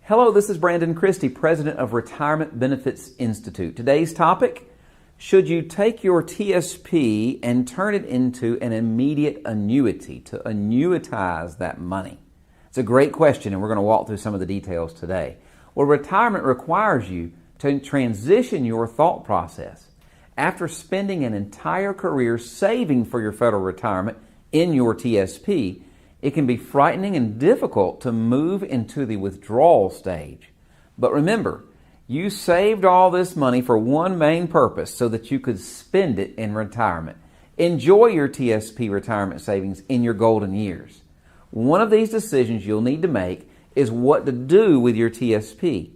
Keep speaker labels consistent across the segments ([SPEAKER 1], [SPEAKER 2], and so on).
[SPEAKER 1] Hello, this is Brandon Christy, President of Retirement Benefits Institute. Today's topic, should you take your TSP and turn it into an immediate annuity, to annuitize that money? It's a great question, and we're going to walk through some of the details today. Well, retirement requires you to transition your thought process. After spending an entire career saving for your federal retirement in your TSP, it can be frightening and difficult to move into the withdrawal stage. But remember, you saved all this money for one main purpose, so that you could spend it in retirement. Enjoy your TSP retirement savings in your golden years. One of these decisions you'll need to make is what to do with your TSP.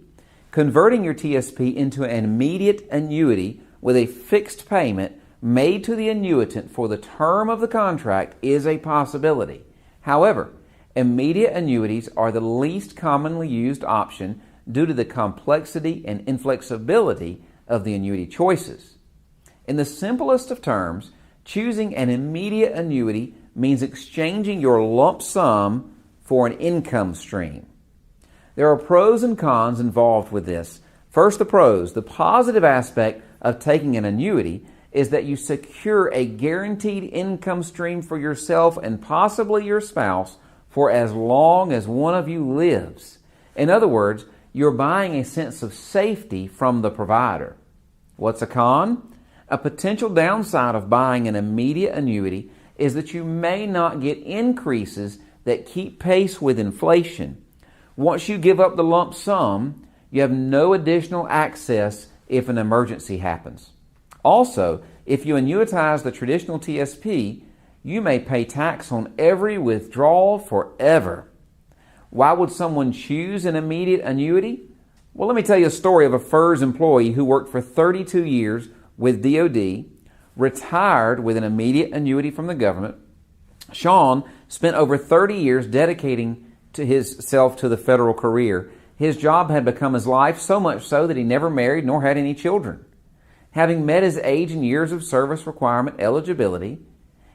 [SPEAKER 1] Converting your TSP into an immediate annuity with a fixed payment made to the annuitant for the term of the contract is a possibility. However, immediate annuities are the least commonly used option due to the complexity and inflexibility of the annuity choices. In the simplest of terms, choosing an immediate annuity means exchanging your lump sum for an income stream. There are pros and cons involved with this. First, the pros. The positive aspect of taking an annuity is that you secure a guaranteed income stream for yourself and possibly your spouse for as long as one of you lives. In other words, you're buying a sense of safety from the provider. What's a con? A potential downside of buying an immediate annuity is that you may not get increases that keep pace with inflation. Once you give up the lump sum, you have no additional access if an emergency happens. Also, if you annuitize the traditional TSP, you may pay tax on every withdrawal forever. Why would someone choose an immediate annuity? Well, let me tell you a story of a FERS employee who worked for 32 years with DOD, retired with an immediate annuity from the government. Sean spent over 30 years dedicating to himself to the federal career. His job had become his life, so much so that he never married nor had any children. Having met his age and years of service requirement eligibility,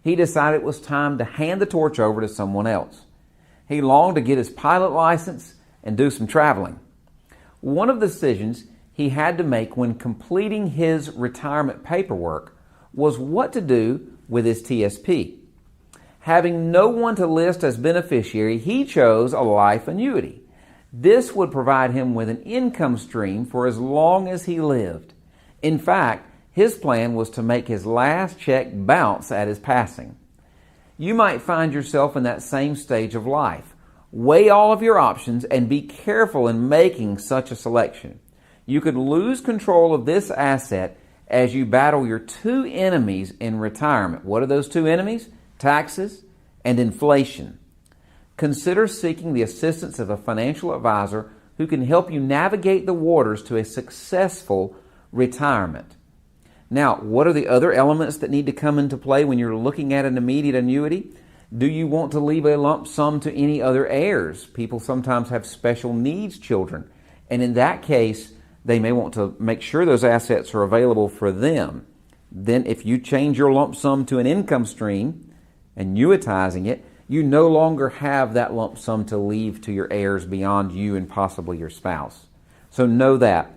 [SPEAKER 1] he decided it was time to hand the torch over to someone else. He longed to get his pilot license and do some traveling. One of the decisions he had to make when completing his retirement paperwork was what to do with his TSP. Having no one to list as beneficiary, he chose a life annuity. This would provide him with an income stream for as long as he lived. In fact, his plan was to make his last check bounce at his passing. You might find yourself in that same stage of life. Weigh all of your options and be careful in making such a selection. You could lose control of this asset as you battle your two enemies in retirement. What are those two enemies? Taxes and inflation. Consider seeking the assistance of a financial advisor who can help you navigate the waters to a successful retirement. Now, what are the other elements that need to come into play when you're looking at an immediate annuity? Do you want to leave a lump sum to any other heirs? People sometimes have special needs children, and in that case, they may want to make sure those assets are available for them. Then if you change your lump sum to an income stream, annuitizing it, you no longer have that lump sum to leave to your heirs beyond you and possibly your spouse. So know that.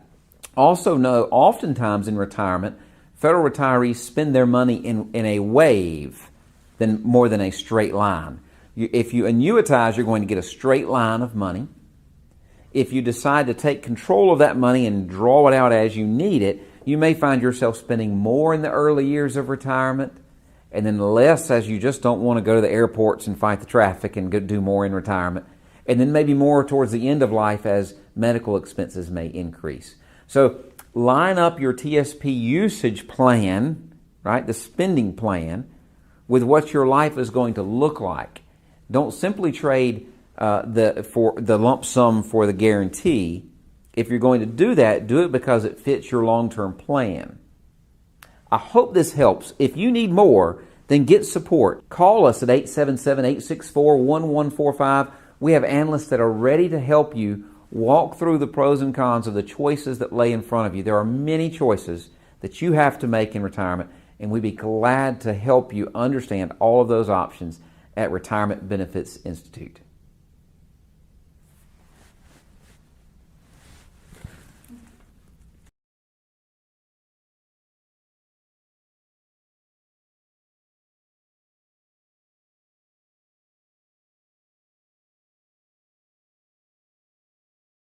[SPEAKER 1] Also know, oftentimes in retirement, federal retirees spend their money in a wave more than a straight line. If you annuitize, you're going to get a straight line of money. If you decide to take control of that money and draw it out as you need it, you may find yourself spending more in the early years of retirement and then less as you just don't want to go to the airports and fight the traffic and go do more in retirement, and then maybe more towards the end of life as medical expenses may increase. So line up your TSP usage plan, right, the spending plan, with what your life is going to look like. Don't simply trade the lump sum for the guarantee. If you're going to do that, do it because it fits your long-term plan. I hope this helps. If you need more, then get support. Call us at 877-864-1145. We have analysts that are ready to help you walk through the pros and cons of the choices that lay in front of you. There are many choices that you have to make in retirement, and we'd be glad to help you understand all of those options at Retirement Benefits Institute.